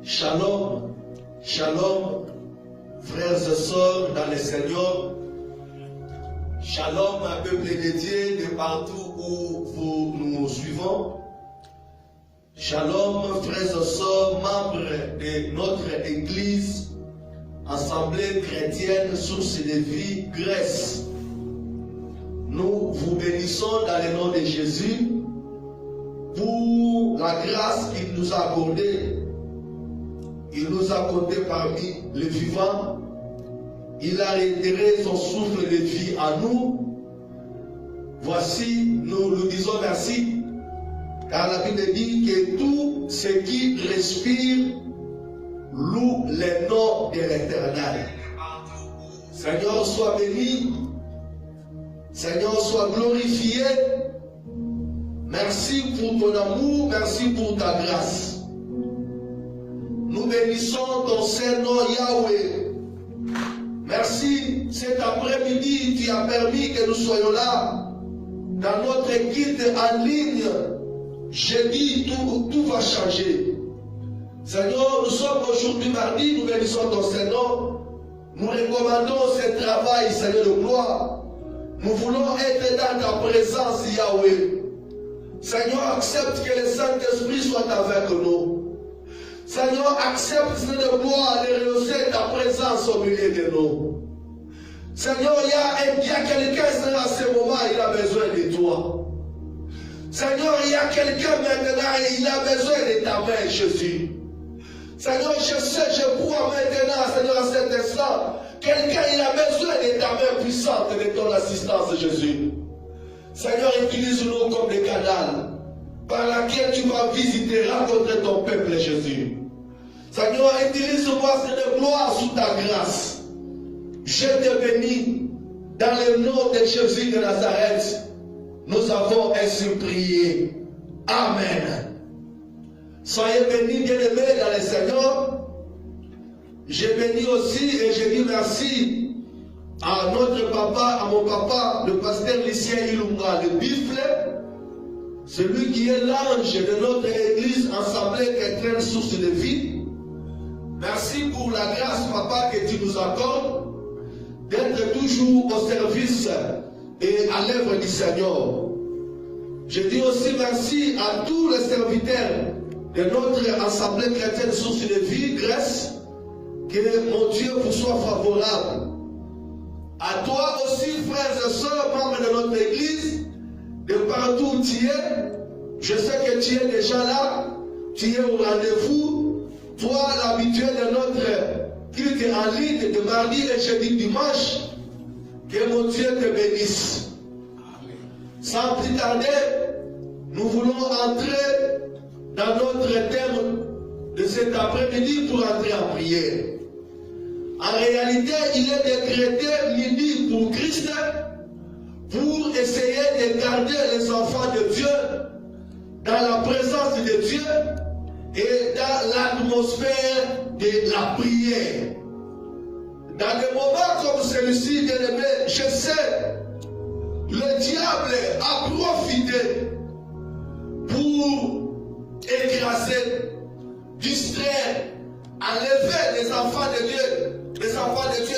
Shalom, shalom, frères et sœurs dans le Seigneur. Shalom, un peuple de Dieu de partout où vous nous suivons. Shalom, frères et sœurs, membres de notre Église, Assemblée chrétienne, source de vie, Grèce. Nous vous bénissons dans le nom de Jésus pour la grâce qu'il nous a accordée. Il nous a compté parmi les vivants. Il a retiré son souffle de vie à nous. Voici, nous lui disons merci, car la Bible dit que tout ce qui respire loue le nom de l'Éternel. Seigneur, sois béni. Seigneur, sois glorifié. Merci pour ton amour, merci pour ta grâce. Nous bénissons ton Saint-Nom Yahweh. Merci, cet après-midi, tu as permis que nous soyons là, dans notre guide en ligne. J'ai dit, tout va changer. Seigneur, nous sommes aujourd'hui mardi, nous bénissons ton Saint-Nom. Nous recommandons ce travail, Seigneur de gloire. Nous voulons être dans ta présence, Yahweh. Seigneur, accepte que le Saint-Esprit soit avec nous. Seigneur, accepte de gloire de rehausser ta présence au milieu de nous. Seigneur, il y a quelqu'un à ce moment, il a besoin de toi. Seigneur, il y a quelqu'un maintenant, il a besoin de ta main, Jésus. Seigneur, je sais, je crois maintenant, Seigneur, à cet instant, quelqu'un, il a besoin de ta main puissante, de ton assistance, Jésus. Seigneur, utilise-nous comme des canaux par laquelle tu vas visiter, rencontrer ton peuple, Jésus. Seigneur, utilise-moi, Seigneur, gloire sous ta grâce. Je te bénis dans le nom de Jésus de Nazareth. Nous avons ainsi prié. Amen. Soyez bénis, bien-aimés dans le Seigneur. Je bénis aussi et je dis merci à notre papa, à mon papa, le pasteur Lucien Ilunga, le Bifle, celui qui est l'ange de notre église Assemblée chrétienne source de vie. Merci pour la grâce, papa, que tu nous accordes d'être toujours au service et à l'œuvre du Seigneur. Je dis aussi merci à tous les serviteurs de notre Assemblée chrétienne source de vie, Grèce, que mon Dieu vous soit favorable. À toi aussi, frères et sœurs, membres de notre église, de partout où tu es, je sais que tu es déjà là, tu es au rendez-vous. Toi, l'habitué de notre culte en ligne de mardi et jeudi dimanche, que mon Dieu te bénisse. Sans plus tarder, nous voulons entrer dans notre thème de cet après-midi pour entrer en prière. En réalité, il est décrété midi pour Christ pour essayer de garder les enfants de Dieu dans la présence de Dieu et dans l'atmosphère de la prière. Dans des moments comme celui-ci, bien-aimé, je sais, le diable a profité pour écraser, distraire, enlever les enfants de Dieu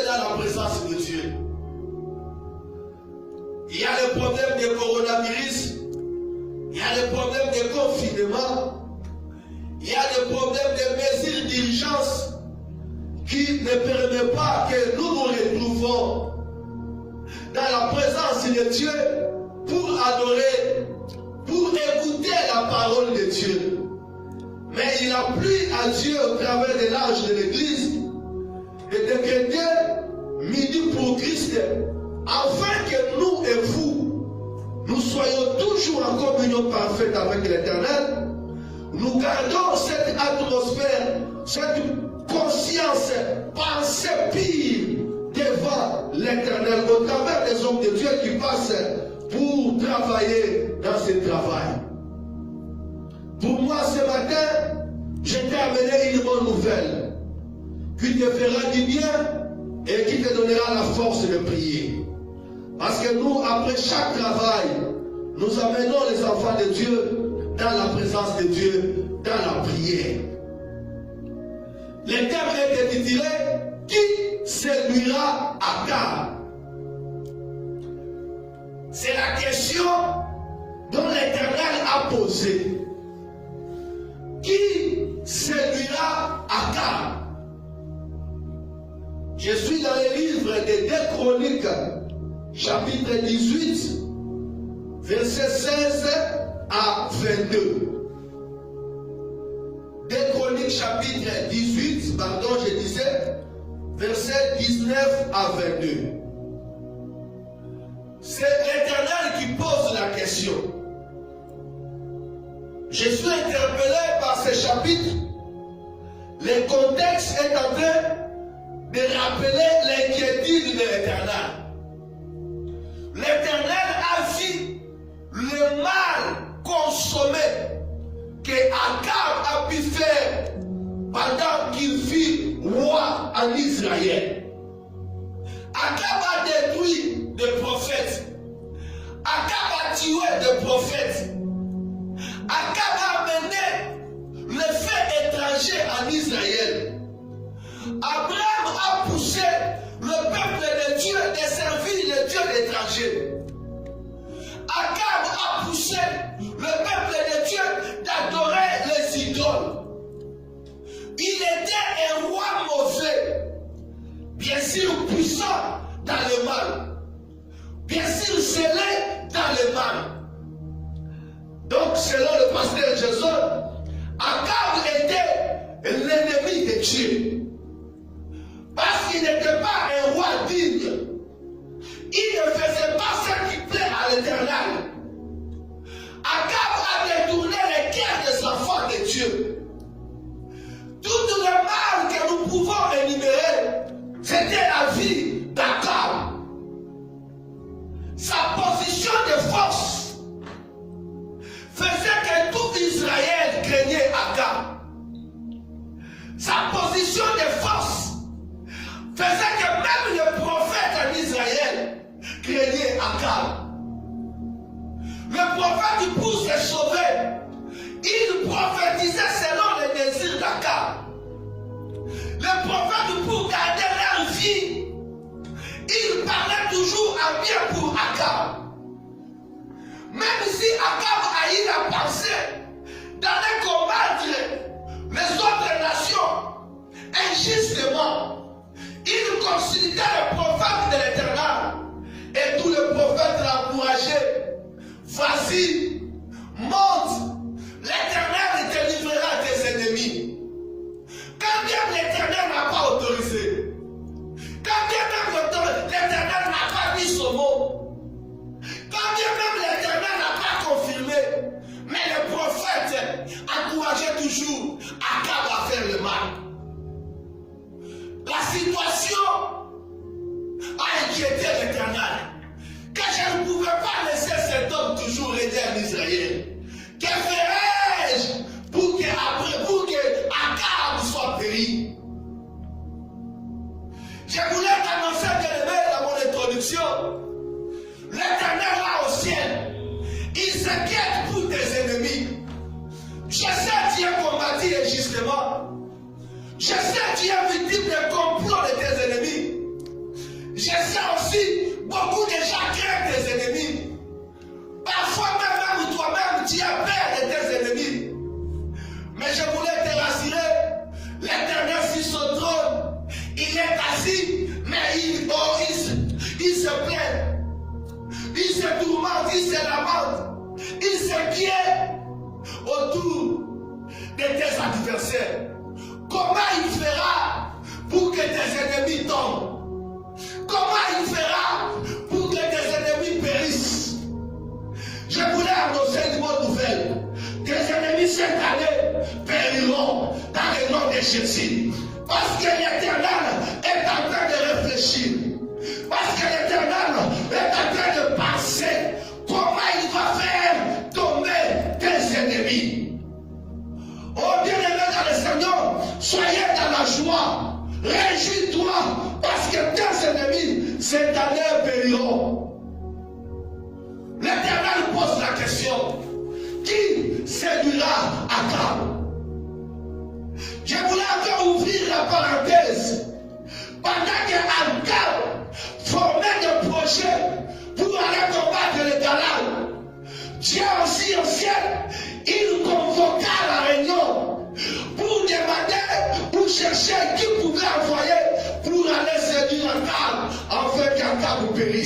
dans la présence de Dieu. Il y a le problème du coronavirus, il y a le problème du confinement, il y a le problème des mesures d'urgence qui ne permettent pas que nous nous retrouvions dans la présence de Dieu pour adorer, pour écouter la parole de Dieu. Mais il a plu à Dieu au travers de l'âge de l'Église de décréter midi pour Christ, afin que nous et vous, nous soyons toujours en communion parfaite avec l'Éternel. Nous gardons cette atmosphère, cette conscience, pensée pire devant l'Éternel au travers des hommes de Dieu qui passent pour travailler dans ce travail. Pour moi ce matin, je t'ai amené une bonne nouvelle qui te fera du bien et qui te donnera la force de prier. Parce que nous, après chaque travail, nous amenons les enfants de Dieu dans la présence de Dieu, dans la prière. le thème est intitulé « Qui séduira Akab ?» C'est la question dont l'Éternel a posé. Qui séduira Akab? Je suis dans le livre des 2 Chroniques, chapitre 18, verset 16 à 22. 2 Chroniques, chapitre 18, pardon, je disais, verset 19 à 22. C'est l'Éternel qui pose la question. Je suis interpellé par ce chapitre. Le contexte est en train de rappeler l'inquiétude de l'Éternel. L'Éternel a vu le mal consommé que Akab a pu faire pendant qu'il fut roi en Israël. Akab a détruit des prophètes. Akab a tué des prophètes. Akab a mené les faits étrangers en Israël. Abraham a poussé le peuple de Dieu de servir les dieux étrangers. Akab a poussé le peuple de Dieu d'adorer les idoles. Il était un roi mauvais, bien sûr puissant dans le mal, bien sûr scellé dans le mal. Donc, selon le pasteur Jason, Akab était l'ennemi de Dieu. Parce qu'il n'était pas un roi digne. Il ne faisait pas ce qui plaît à l'Éternel. Akab a détourné les cœurs des enfants de Dieu. Tout le mal que nous pouvons énumérer, c'était la vie d'Akab. Sa position de force faisait que tout Israël craignait Akab. Sa position de force faisait que même les prophètes en Israël craignaient Akab. Le prophète, pour se sauver, il prophétisait selon les désirs d'Akab. Le prophète, pour garder leur vie, il parlait toujours en bien pour Akab. Même si Akab a eu la pensée d'aller combattre les autres nations injustement, il consultait le prophète de l'Éternel. Et tous les prophètes l'encourageaient. Vas-y, monte, l'Éternel te livrera tes ennemis. Quand bien l'Éternel n'a pas autorisé, quand bien même l'Éternel n'a pas dit son mot, quand bien même l'Éternel n'a pas confirmé, mais le prophète encourageait toujours Akab à faire le mal. La situation a inquiété l'Éternel. Que je ne pouvais pas laisser cet homme toujours régner en Israël. Que ferais-je pour que Akab soit péri? Je voulais t'annoncer, bien-aimé, dans mon introduction, l'Éternel là au ciel, il s'inquiète pour tes ennemis. Je sais que tu es combattu injustement. Je sais que tu es victime des complots de tes ennemis. Je sais aussi beaucoup de gens craignent tes ennemis. Parfois même toi-même tu as peur de tes ennemis. Mais je voulais te rassurer, l'Éternel sur son trône, il est assis, mais il se plaint. Il se tourmente, il se lamente, il s'inquiète autour de tes adversaires. Comment il fera pour que tes ennemis tombent? Comment il fera pour que tes ennemis périssent? Je voulais annoncer une bonne nouvelle. Tes ennemis cette année périront dans le nom de Jésus. Parce que l'Éternel est en train de réfléchir. Parce que l'Éternel est en train de penser comment il va faire tomber tes ennemis. Oh bien-aimé dans le Seigneur, soyez dans la joie. Réjouis-toi parce que tes ennemis cette année périront. L'Éternel pose la question. Qui séduira Akab? Je voulais encore ouvrir la pendant qu'Akab formait des projets pour aller combattre les Canaan, Dieu aussi au ciel, il convoqua la réunion pour demander, pour chercher qui pouvait envoyer pour aller séduire Akab, afin qu'Akab périsse.